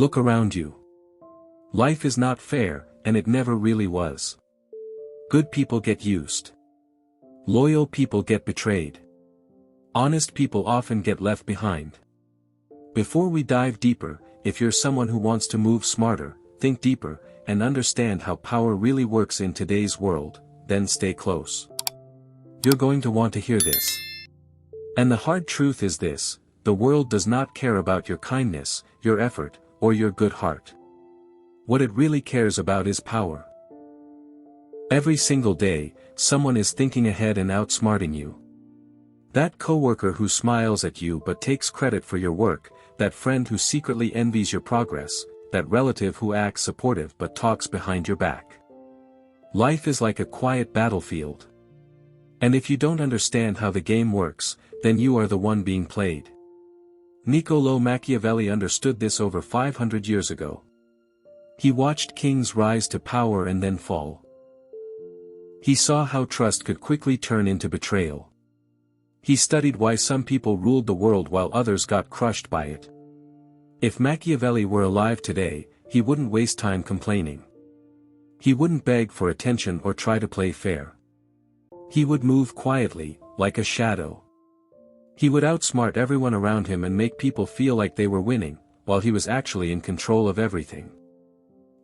Look around you. Life is not fair, and it never really was. Good people get used. Loyal people get betrayed. Honest people often get left behind. Before we dive deeper, if you're someone who wants to move smarter, think deeper, and understand how power really works in today's world, then stay close. You're going to want to hear this. And the hard truth is this: the world does not care about your kindness, your effort, or your good heart. What it really cares about is power. Every single day, someone is thinking ahead and outsmarting you. That coworker who smiles at you but takes credit for your work, that friend who secretly envies your progress, that relative who acts supportive but talks behind your back. Life is like a quiet battlefield. And if you don't understand how the game works, then you are the one being played. Niccolò Machiavelli understood this over 500 years ago. He watched kings rise to power and then fall. He saw how trust could quickly turn into betrayal. He studied why some people ruled the world while others got crushed by it. If Machiavelli were alive today, he wouldn't waste time complaining. He wouldn't beg for attention or try to play fair. He would move quietly, like a shadow. He would outsmart everyone around him and make people feel like they were winning, while he was actually in control of everything.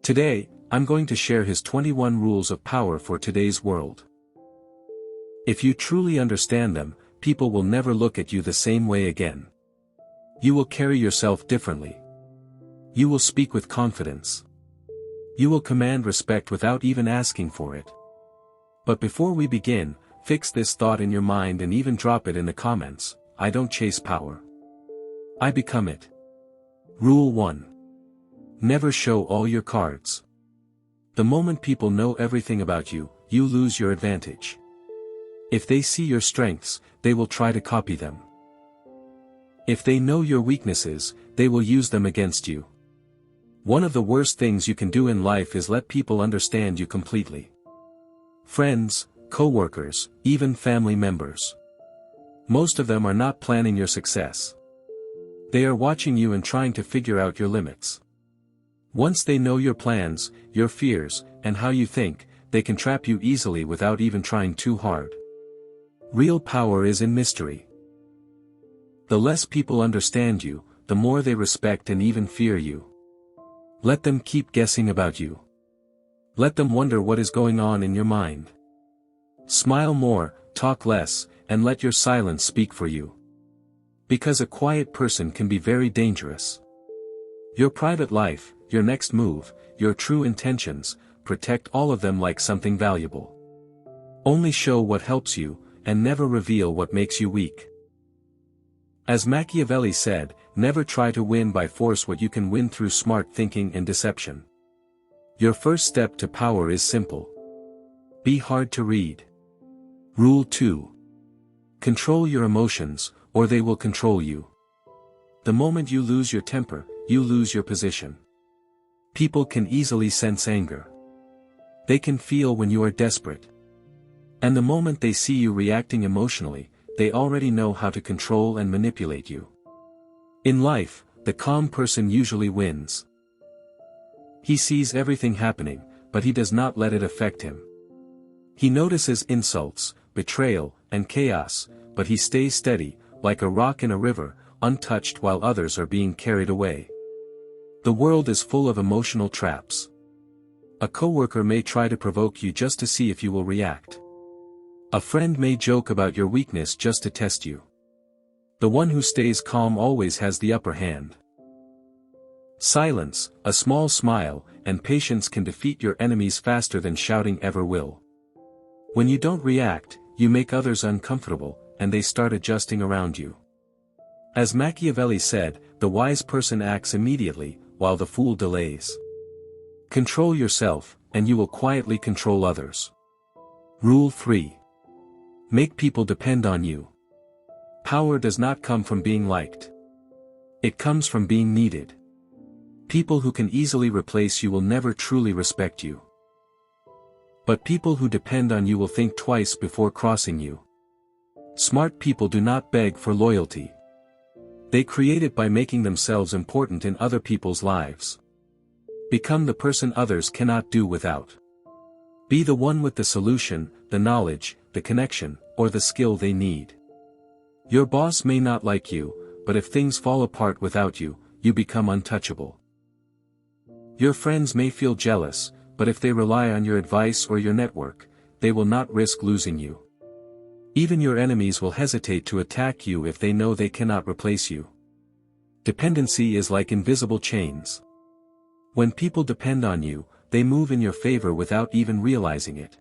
Today, I'm going to share his 21 rules of power for today's world. If you truly understand them, people will never look at you the same way again. You will carry yourself differently. You will speak with confidence. You will command respect without even asking for it. But before we begin, fix this thought in your mind and even drop it in the comments: I don't chase power. I become it. Rule 1. Never show all your cards. The moment people know everything about you, you lose your advantage. If they see your strengths, they will try to copy them. If they know your weaknesses, they will use them against you. One of the worst things you can do in life is let people understand you completely. Friends, co-workers, even family members. Most of them are not planning your success. They are watching you and trying to figure out your limits. Once they know your plans, your fears, and how you think, they can trap you easily without even trying too hard. Real power is in mystery. The less people understand you, the more they respect and even fear you. Let them keep guessing about you. Let them wonder what is going on in your mind. Smile more, talk less, and let your silence speak for you. Because a quiet person can be very dangerous. Your private life, your next move, your true intentions, protect all of them like something valuable. Only show what helps you, and never reveal what makes you weak. As Machiavelli said, never try to win by force what you can win through smart thinking and deception. Your first step to power is simple. Be hard to read. Rule 2. Control your emotions, or they will control you. The moment you lose your temper, you lose your position. People can easily sense anger. They can feel when you are desperate. And the moment they see you reacting emotionally, they already know how to control and manipulate you. In life, the calm person usually wins. He sees everything happening, but he does not let it affect him. He notices insults, betrayal, and chaos, but he stays steady, like a rock in a river, untouched while others are being carried away. The world is full of emotional traps. A coworker may try to provoke you just to see if you will react. A friend may joke about your weakness just to test you. The one who stays calm always has the upper hand. Silence, a small smile, and patience can defeat your enemies faster than shouting ever will. When you don't react, you make others uncomfortable, and they start adjusting around you. As Machiavelli said, the wise person acts immediately, while the fool delays. Control yourself, and you will quietly control others. Rule 3. Make people depend on you. Power does not come from being liked. It comes from being needed. People who can easily replace you will never truly respect you. But people who depend on you will think twice before crossing you. Smart people do not beg for loyalty. They create it by making themselves important in other people's lives. Become the person others cannot do without. Be the one with the solution, the knowledge, the connection, or the skill they need. Your boss may not like you, but if things fall apart without you, you become untouchable. Your friends may feel jealous, but if they rely on your advice or your network, they will not risk losing you. Even your enemies will hesitate to attack you if they know they cannot replace you. Dependency is like invisible chains. When people depend on you, they move in your favor without even realizing it.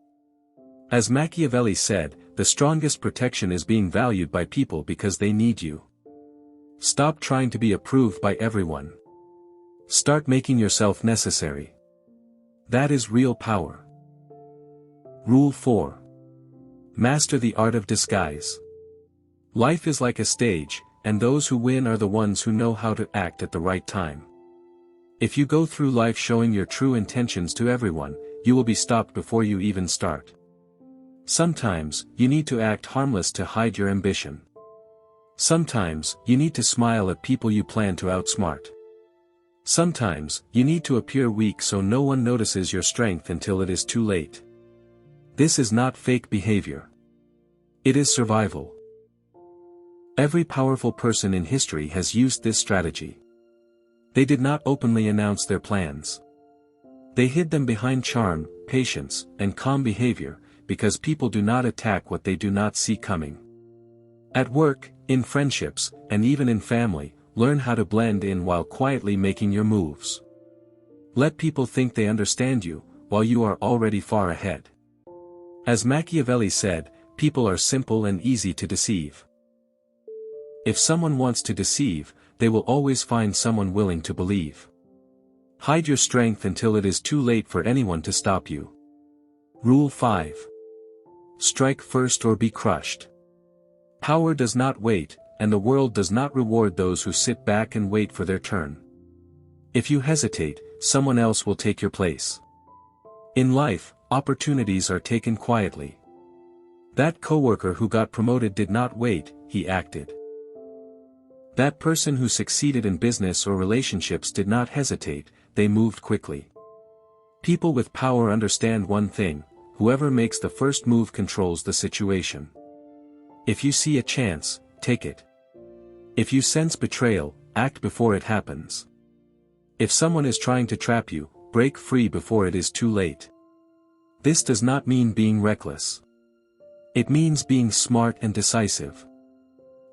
As Machiavelli said, the strongest protection is being valued by people because they need you. Stop trying to be approved by everyone. Start making yourself necessary. That is real power. Rule 4. Master the art of disguise. Life is like a stage, and those who win are the ones who know how to act at the right time. If you go through life showing your true intentions to everyone, you will be stopped before you even start. Sometimes, you need to act harmless to hide your ambition. Sometimes, you need to smile at people you plan to outsmart. Sometimes, you need to appear weak so no one notices your strength until it is too late. This is not fake behavior. It is survival. Every powerful person in history has used this strategy. They did not openly announce their plans. They hid them behind charm, patience, and calm behavior, because people do not attack what they do not see coming. At work, in friendships, and even in family, learn how to blend in while quietly making your moves. Let people think they understand you, while you are already far ahead. As Machiavelli said, people are simple and easy to deceive. If someone wants to deceive, they will always find someone willing to believe. Hide your strength until it is too late for anyone to stop you. Rule 5. Strike first or be crushed. Power does not wait, and the world does not reward those who sit back and wait for their turn. If you hesitate, someone else will take your place. In life, opportunities are taken quietly. That coworker who got promoted did not wait, he acted. That person who succeeded in business or relationships did not hesitate, they moved quickly. People with power understand one thing: whoever makes the first move controls the situation. If you see a chance, take it. If you sense betrayal, act before it happens. If someone is trying to trap you, break free before it is too late. This does not mean being reckless. It means being smart and decisive.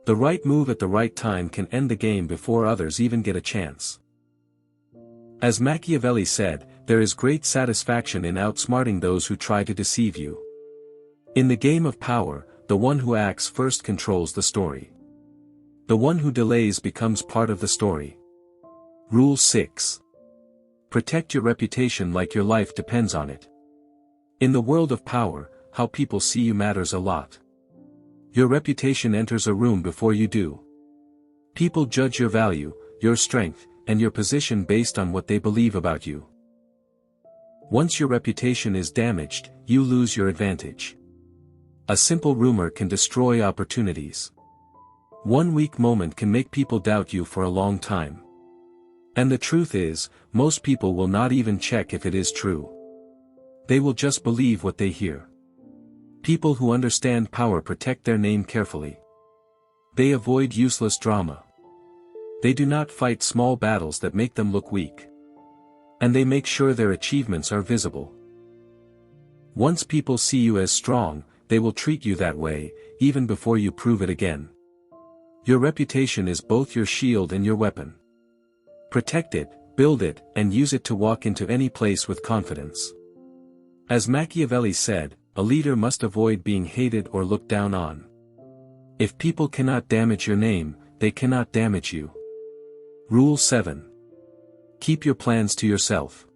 The right move at the right time can end the game before others even get a chance. As Machiavelli said, there is great satisfaction in outsmarting those who try to deceive you. In the game of power, the one who acts first controls the story. The one who delays becomes part of the story. Rule 6. Protect your reputation like your life depends on it. In the world of power, how people see you matters a lot. Your reputation enters a room before you do. People judge your value, your strength, and your position based on what they believe about you. Once your reputation is damaged, you lose your advantage. A simple rumor can destroy opportunities. One weak moment can make people doubt you for a long time. And the truth is, most people will not even check if it is true. They will just believe what they hear. People who understand power protect their name carefully. They avoid useless drama. They do not fight small battles that make them look weak. And they make sure their achievements are visible. Once people see you as strong, they will treat you that way, even before you prove it again. Your reputation is both your shield and your weapon. Protect it, build it, and use it to walk into any place with confidence. As Machiavelli said, a leader must avoid being hated or looked down on. If people cannot damage your name, they cannot damage you. Rule 7. Keep your plans to yourself.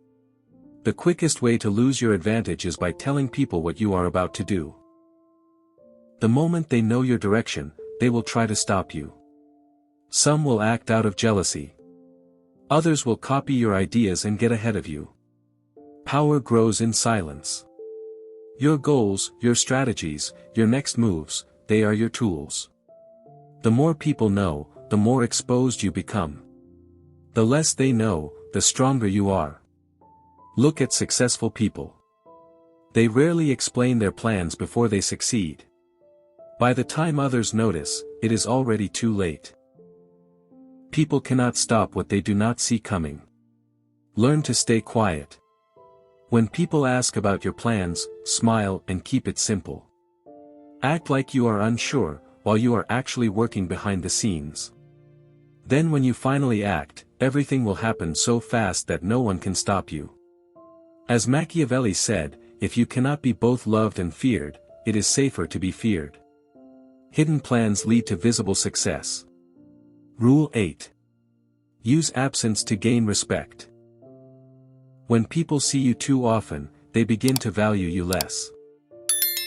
The quickest way to lose your advantage is by telling people what you are about to do. The moment they know your direction, they will try to stop you. Some will act out of jealousy. Others will copy your ideas and get ahead of you. Power grows in silence. Your goals, your strategies, your next moves, they are your tools. The more people know, the more exposed you become. The less they know, the stronger you are. Look at successful people. They rarely explain their plans before they succeed. By the time others notice, it is already too late. People cannot stop what they do not see coming. Learn to stay quiet. When people ask about your plans, smile and keep it simple. Act like you are unsure, while you are actually working behind the scenes. Then when you finally act, everything will happen so fast that no one can stop you. As Machiavelli said, if you cannot be both loved and feared, it is safer to be feared. Hidden plans lead to visible success. Rule 8. Use absence to gain respect. When people see you too often, they begin to value you less.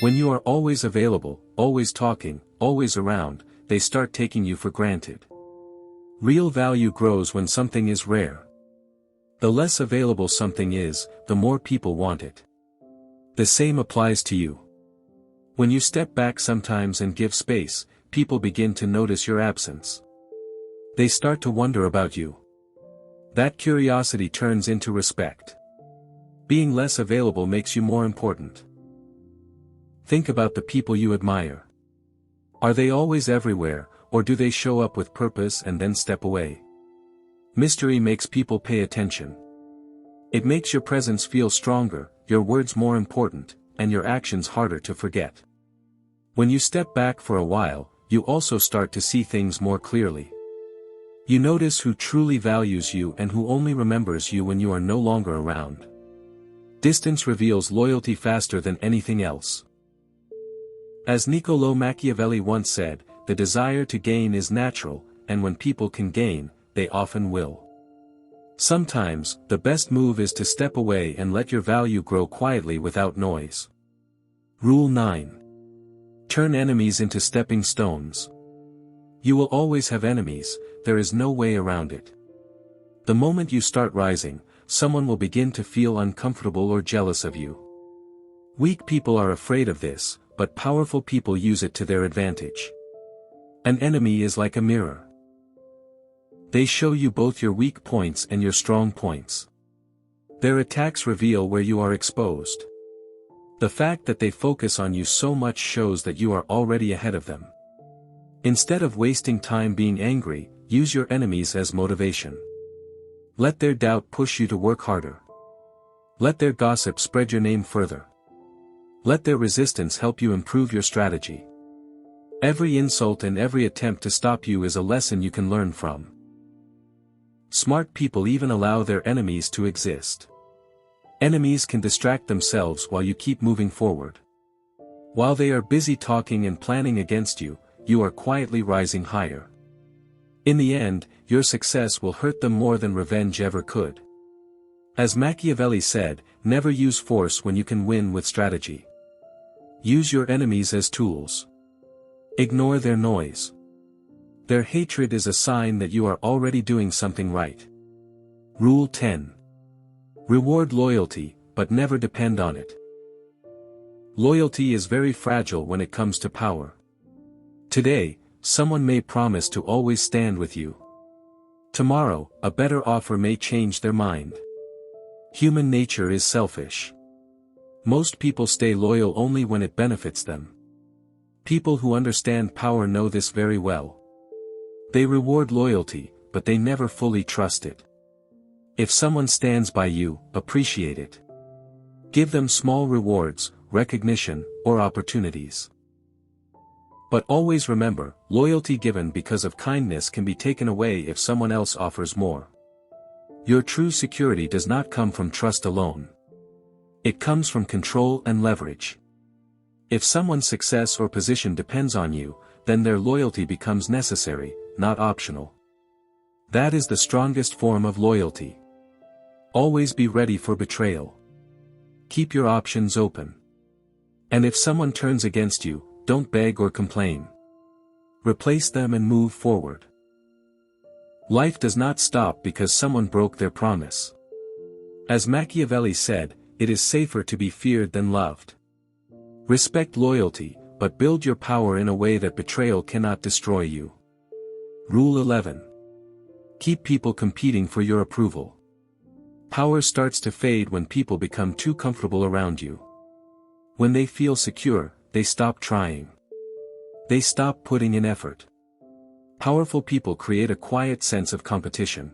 When you are always available, always talking, always around, they start taking you for granted. Real value grows when something is rare. The less available something is, the more people want it. The same applies to you. When you step back sometimes and give space, people begin to notice your absence. They start to wonder about you. That curiosity turns into respect. Being less available makes you more important. Think about the people you admire. Are they always everywhere, or do they show up with purpose and then step away? Mystery makes people pay attention. It makes your presence feel stronger, your words more important, and your actions harder to forget. When you step back for a while, you also start to see things more clearly. You notice who truly values you and who only remembers you when you are no longer around. Distance reveals loyalty faster than anything else. As Niccolò Machiavelli once said, the desire to gain is natural, and when people can gain, they often will. Sometimes, the best move is to step away and let your value grow quietly without noise. Rule 9. Turn enemies into stepping stones. You will always have enemies, there is no way around it. The moment you start rising, someone will begin to feel uncomfortable or jealous of you. Weak people are afraid of this, but powerful people use it to their advantage. An enemy is like a mirror. They show you both your weak points and your strong points. Their attacks reveal where you are exposed. The fact that they focus on you so much shows that you are already ahead of them. Instead of wasting time being angry, use your enemies as motivation. Let their doubt push you to work harder. Let their gossip spread your name further. Let their resistance help you improve your strategy. Every insult and every attempt to stop you is a lesson you can learn from. Smart people even allow their enemies to exist. Enemies can distract themselves while you keep moving forward. While they are busy talking and planning against you, you are quietly rising higher. In the end, your success will hurt them more than revenge ever could. As Machiavelli said, never use force when you can win with strategy. Use your enemies as tools. Ignore their noise. Their hatred is a sign that you are already doing something right. Rule 10. Reward loyalty, but never depend on it. Loyalty is very fragile when it comes to power. Today, someone may promise to always stand with you. Tomorrow, a better offer may change their mind. Human nature is selfish. Most people stay loyal only when it benefits them. People who understand power know this very well. They reward loyalty, but they never fully trust it. If someone stands by you, appreciate it. Give them small rewards, recognition, or opportunities. But always remember, loyalty given because of kindness can be taken away if someone else offers more. Your true security does not come from trust alone. It comes from control and leverage. If someone's success or position depends on you, then their loyalty becomes necessary, not optional. That is the strongest form of loyalty. Always be ready for betrayal. Keep your options open. And if someone turns against you, don't beg or complain. Replace them and move forward. Life does not stop because someone broke their promise. As Machiavelli said, it is safer to be feared than loved. Respect loyalty, but build your power in a way that betrayal cannot destroy you. Rule 11. Keep people competing for your approval. Power starts to fade when people become too comfortable around you. When they feel secure, they stop trying. They stop putting in effort. Powerful people create a quiet sense of competition.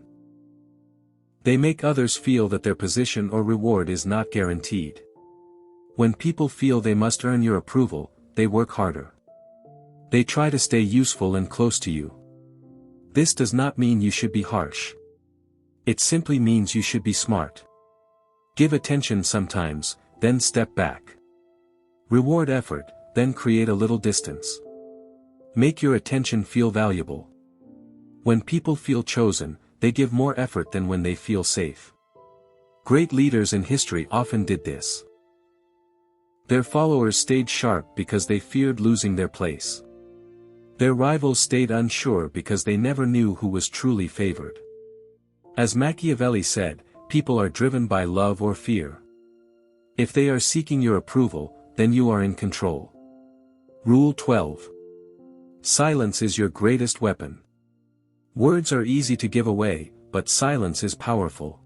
They make others feel that their position or reward is not guaranteed. When people feel they must earn your approval, they work harder. They try to stay useful and close to you. This does not mean you should be harsh. It simply means you should be smart. Give attention sometimes, then step back. Reward effort, then create a little distance. Make your attention feel valuable. When people feel chosen, they give more effort than when they feel safe. Great leaders in history often did this. Their followers stayed sharp because they feared losing their place. Their rivals stayed unsure because they never knew who was truly favored. As Machiavelli said, people are driven by love or fear. If they are seeking your approval, then you are in control. Rule 12. Silence is your greatest weapon. Words are easy to give away, but silence is powerful.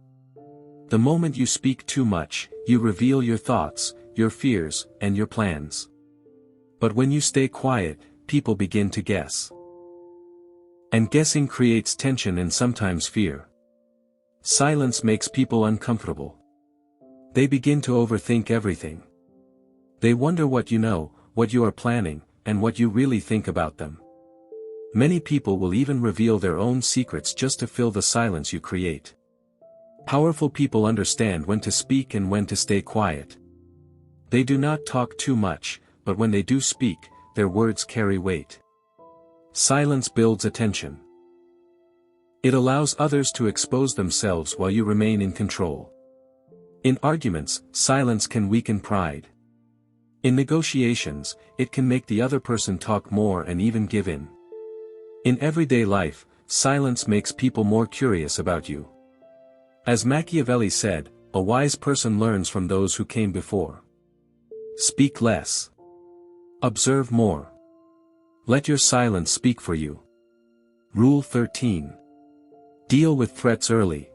The moment you speak too much, you reveal your thoughts, your fears, and your plans. But when you stay quiet, people begin to guess. And guessing creates tension and sometimes fear. Silence makes people uncomfortable. They begin to overthink everything. They wonder what you know, what you are planning, and what you really think about them. Many people will even reveal their own secrets just to fill the silence you create. Powerful people understand when to speak and when to stay quiet. They do not talk too much, but when they do speak, their words carry weight. Silence builds attention. It allows others to expose themselves while you remain in control. In arguments, silence can weaken pride. In negotiations, it can make the other person talk more and even give in. In everyday life, silence makes people more curious about you. As Machiavelli said, a wise person learns from those who came before. Speak less. Observe more. Let your silence speak for you. Rule 13. Deal with threats early.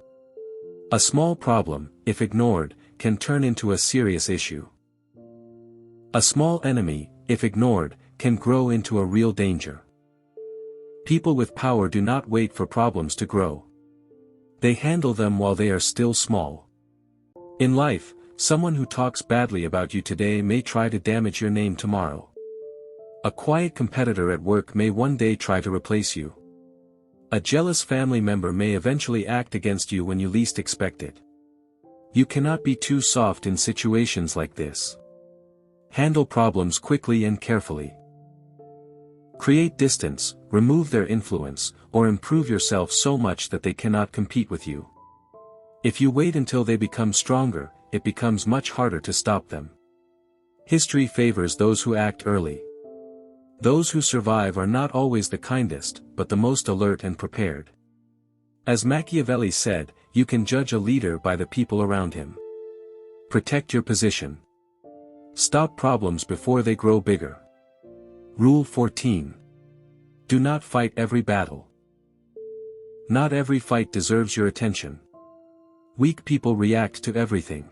A small problem, if ignored, can turn into a serious issue. A small enemy, if ignored, can grow into a real danger. People with power do not wait for problems to grow. They handle them while they are still small. In life, someone who talks badly about you today may try to damage your name tomorrow. A quiet competitor at work may one day try to replace you. A jealous family member may eventually act against you when you least expect it. You cannot be too soft in situations like this. Handle problems quickly and carefully. Create distance, remove their influence, or improve yourself so much that they cannot compete with you. If you wait until they become stronger, it becomes much harder to stop them. History favors those who act early. Those who survive are not always the kindest, but the most alert and prepared. As Machiavelli said, you can judge a leader by the people around him. Protect your position. Stop problems before they grow bigger. Rule 14. Do not fight every battle. Not every fight deserves your attention. Weak people react to everything.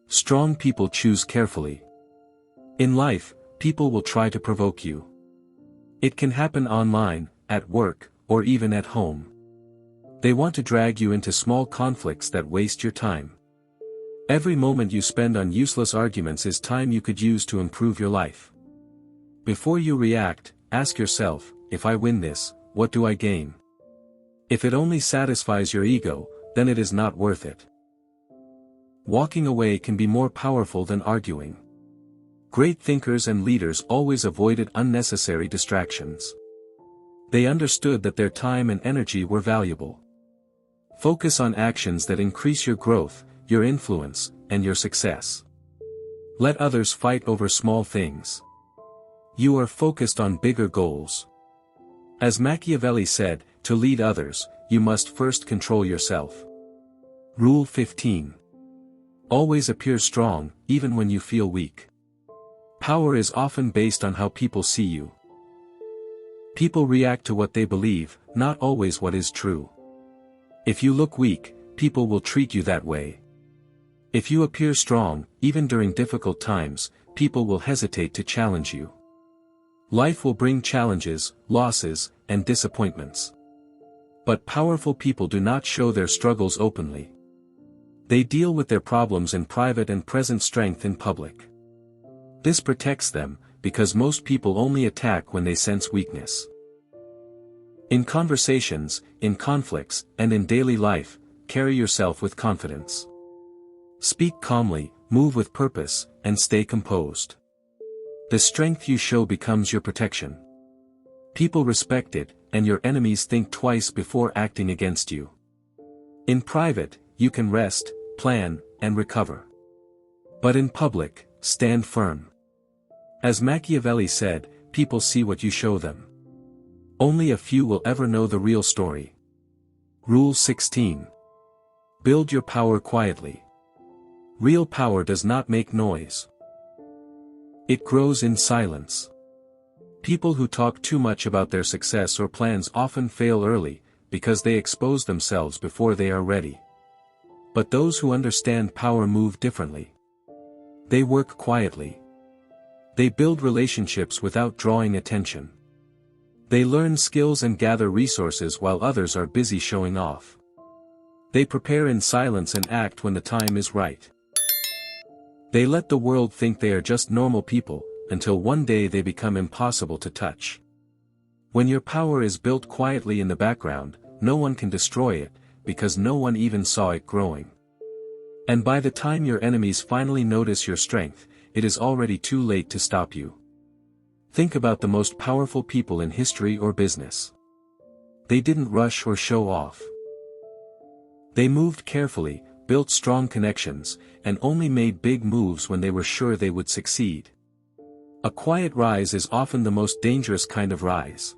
Strong people choose carefully. In life, people will try to provoke you. It can happen online, at work, or even at home. They want to drag you into small conflicts that waste your time. Every moment you spend on useless arguments is time you could use to improve your life. Before you react, ask yourself, if I win this, what do I gain? If it only satisfies your ego, then it is not worth it. Walking away can be more powerful than arguing. Great thinkers and leaders always avoided unnecessary distractions. They understood that their time and energy were valuable. Focus on actions that increase your growth, your influence, and your success. Let others fight over small things. You are focused on bigger goals. As Machiavelli said, to lead others, you must first control yourself. Rule 15. Always appear strong, even when you feel weak. Power is often based on how people see you. People react to what they believe, not always what is true. If you look weak, people will treat you that way. If you appear strong, even during difficult times, people will hesitate to challenge you. Life will bring challenges, losses, and disappointments. But powerful people do not show their struggles openly. They deal with their problems in private and present strength in public. This protects them, because most people only attack when they sense weakness. In conversations, in conflicts, and in daily life, carry yourself with confidence. Speak calmly, move with purpose, and stay composed. The strength you show becomes your protection. People respect it, and your enemies think twice before acting against you. In private, you can rest, plan, and recover. But in public, stand firm. As Machiavelli said, people see what you show them. Only a few will ever know the real story. Rule 16. Build your power quietly. Real power does not make noise. It grows in silence. People who talk too much about their success or plans often fail early, because they expose themselves before they are ready. But those who understand power move differently. They work quietly. They build relationships without drawing attention. They learn skills and gather resources while others are busy showing off. They prepare in silence and act when the time is right. They let the world think they are just normal people, until one day they become impossible to touch. When your power is built quietly in the background, no one can destroy it, because no one even saw it growing. And by the time your enemies finally notice your strength, it is already too late to stop you. Think about the most powerful people in history or business. They didn't rush or show off. They moved carefully, built strong connections, and only made big moves when they were sure they would succeed. A quiet rise is often the most dangerous kind of rise.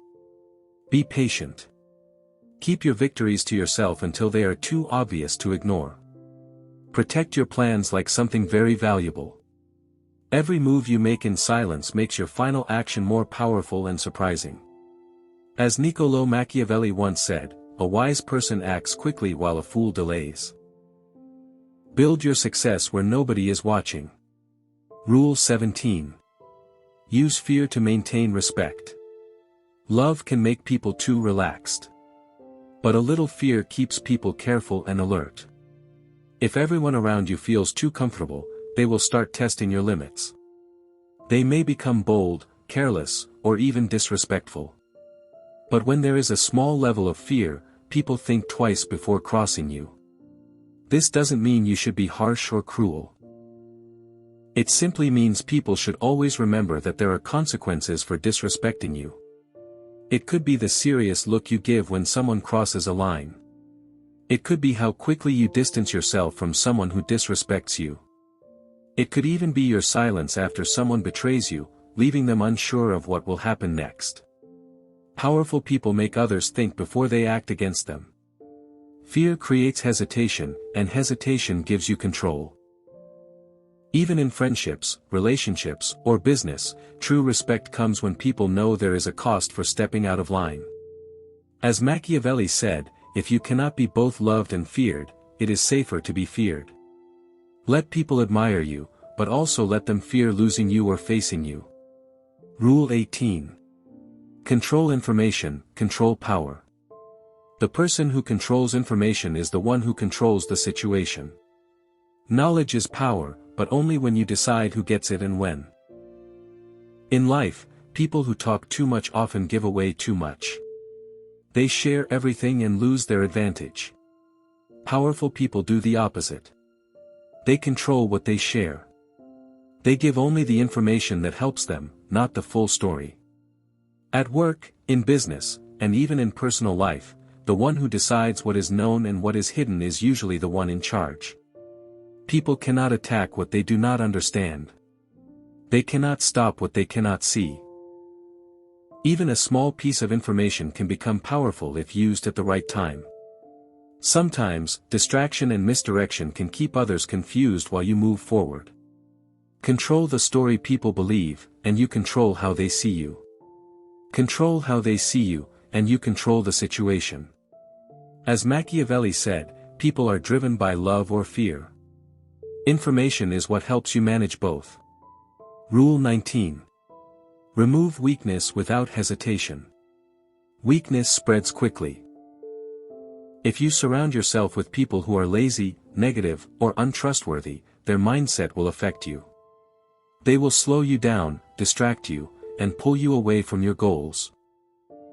Be patient. Keep your victories to yourself until they are too obvious to ignore. Protect your plans like something very valuable. Every move you make in silence makes your final action more powerful and surprising. As Niccolò Machiavelli once said, a wise person acts quickly while a fool delays. Build your success where nobody is watching. Rule 17. Use fear to maintain respect. Love can make people too relaxed. But a little fear keeps people careful and alert. If everyone around you feels too comfortable, they will start testing your limits. They may become bold, careless, or even disrespectful. But when there is a small level of fear, people think twice before crossing you. This doesn't mean you should be harsh or cruel. It simply means people should always remember that there are consequences for disrespecting you. It could be the serious look you give when someone crosses a line. It could be how quickly you distance yourself from someone who disrespects you. It could even be your silence after someone betrays you, leaving them unsure of what will happen next. Powerful people make others think before they act against them. Fear creates hesitation, and hesitation gives you control. Even in friendships, relationships, or business, true respect comes when people know there is a cost for stepping out of line. As Machiavelli said, if you cannot be both loved and feared, it is safer to be feared. Let people admire you, but also let them fear losing you or facing you. Rule 18. Control information, control power. The person who controls information is the one who controls the situation. Knowledge is power, but only when you decide who gets it and when. In life, people who talk too much often give away too much. They share everything and lose their advantage. Powerful people do the opposite. They control what they share. They give only the information that helps them, not the full story. At work, in business, and even in personal life, the one who decides what is known and what is hidden is usually the one in charge. People cannot attack what they do not understand. They cannot stop what they cannot see. Even a small piece of information can become powerful if used at the right time. Sometimes, distraction and misdirection can keep others confused while you move forward. Control the story people believe, and you control how they see you. Control how they see you, and you control the situation. As Machiavelli said, people are driven by love or fear. Information is what helps you manage both. Rule 19. Remove weakness without hesitation. Weakness spreads quickly. If you surround yourself with people who are lazy, negative, or untrustworthy, their mindset will affect you. They will slow you down, distract you, and pull you away from your goals.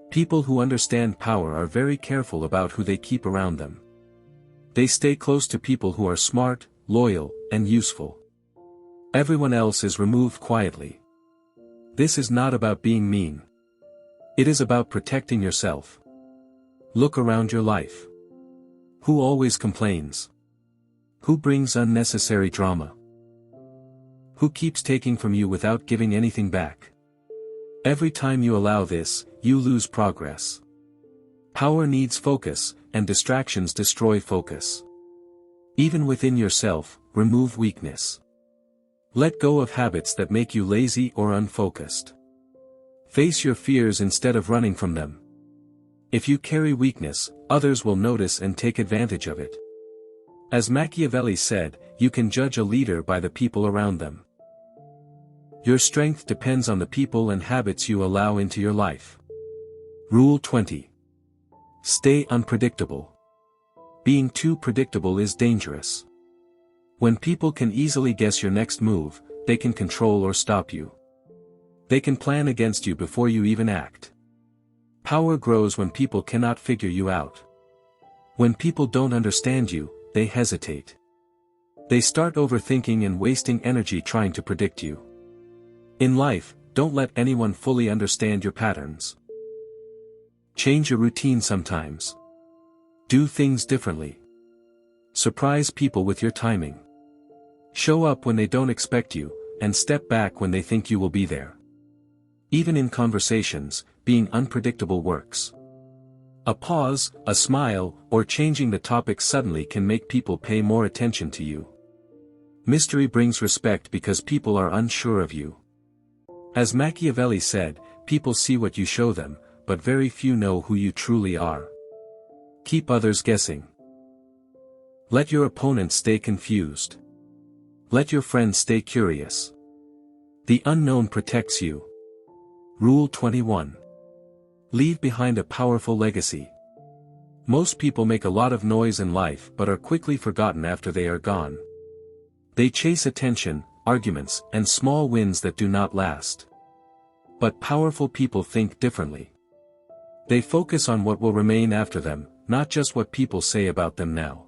People who understand power are very careful about who they keep around them. They stay close to people who are smart, loyal, and useful. Everyone else is removed quietly. This is not about being mean. It is about protecting yourself. Look around your life. Who always complains? Who brings unnecessary drama? Who keeps taking from you without giving anything back? Every time you allow this, you lose progress. Power needs focus, and distractions destroy focus. Even within yourself, remove weakness. Let go of habits that make you lazy or unfocused. Face your fears instead of running from them. If you carry weakness, others will notice and take advantage of it. As Machiavelli said, you can judge a leader by the people around them. Your strength depends on the people and habits you allow into your life. Rule 20. Stay unpredictable. Being too predictable is dangerous. When people can easily guess your next move, they can control or stop you. They can plan against you before you even act. Power grows when people cannot figure you out. When people don't understand you, they hesitate. They start overthinking and wasting energy trying to predict you. In life, don't let anyone fully understand your patterns. Change your routine sometimes. Do things differently. Surprise people with your timing. Show up when they don't expect you, and step back when they think you will be there. Even in conversations, being unpredictable works. A pause, a smile, or changing the topic suddenly can make people pay more attention to you. Mystery brings respect because people are unsure of you. As Machiavelli said, people see what you show them, but very few know who you truly are. Keep others guessing. Let your opponent stay confused. Let your friends stay curious. The unknown protects you. Rule 21. Leave behind a powerful legacy. Most people make a lot of noise in life but are quickly forgotten after they are gone. They chase attention, arguments, and small wins that do not last. But powerful people think differently. They focus on what will remain after them, not just what people say about them now.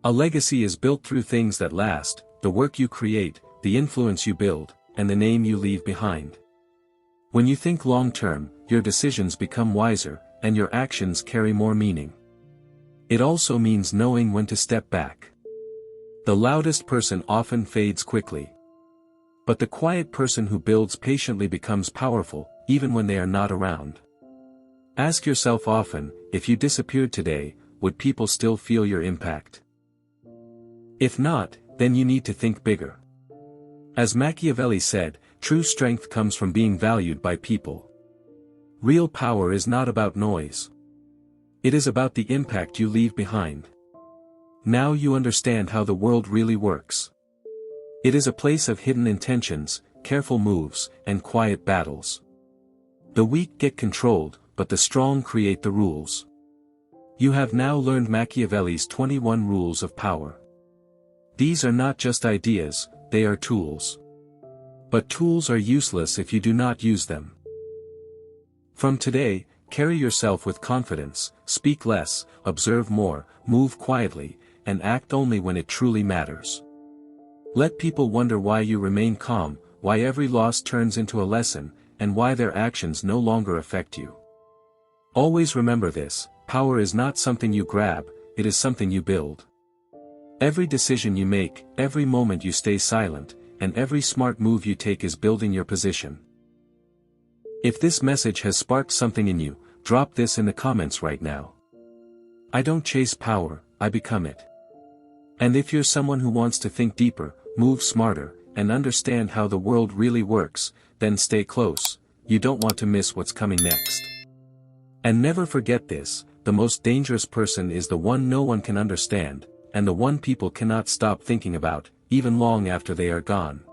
A legacy is built through things that last, the work you create, the influence you build, and the name you leave behind. When you think long-term, your decisions become wiser, and your actions carry more meaning. It also means knowing when to step back. The loudest person often fades quickly. But the quiet person who builds patiently becomes powerful, even when they are not around. Ask yourself often, if you disappeared today, would people still feel your impact? If not, then you need to think bigger. As Machiavelli said, true strength comes from being valued by people. Real power is not about noise. It is about the impact you leave behind. Now you understand how the world really works. It is a place of hidden intentions, careful moves, and quiet battles. The weak get controlled, but the strong create the rules. You have now learned Machiavelli's 21 rules of power. These are not just ideas, they are tools. But tools are useless if you do not use them. From today, carry yourself with confidence, speak less, observe more, move quietly, and act only when it truly matters. Let people wonder why you remain calm, why every loss turns into a lesson, and why their actions no longer affect you. Always remember this, power is not something you grab, it is something you build. Every decision you make, every moment you stay silent, and every smart move you take is building your position. If this message has sparked something in you, drop this in the comments right now. I don't chase power, I become it. And if you're someone who wants to think deeper, move smarter, and understand how the world really works, then stay close, you don't want to miss what's coming next. And never forget this, the most dangerous person is the one no one can understand, and the one people cannot stop thinking about, even long after they are gone.